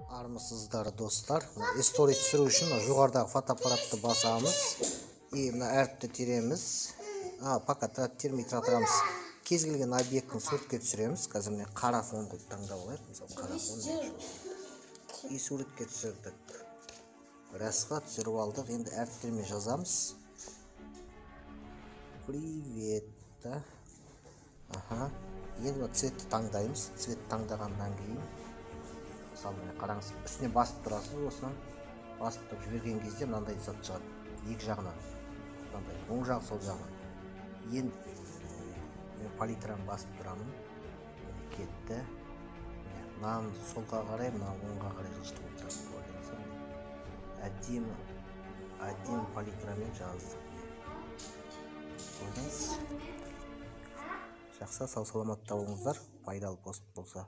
Армысыздар достар. Сторис түсіру үшін жоғарыдағы фотоаппаратты басамыз и мына әріпті тереміз. Пока термей тұрамыз. Кез келген объекттің суретке түсіреміз. Қазір міне қара фонды таңдап алайық. Мысалы қара фон. И суретке түсірдік. Расход түсіріп алдық. Енді әріптермен жазамыз. Привет. Енді цветті таңдаймыз. Цвет таңдағаннан кейін мысалы міне қараңыз, үстіне басып тұрасыз, осыны басып тұрып жіберген кезде мынандай зат шығады. Екі жағынан. Мынандай оң жақ, сол жағынан. Енді мен палитраны басып тұрамын. Кетті. Мынаны солға қарай, мынаны оңға қарай жылжытып отырамын. Әдемі палитрамен жаздық. Жақсы, сау саламатта болыңыздар. Пайдалы пост болса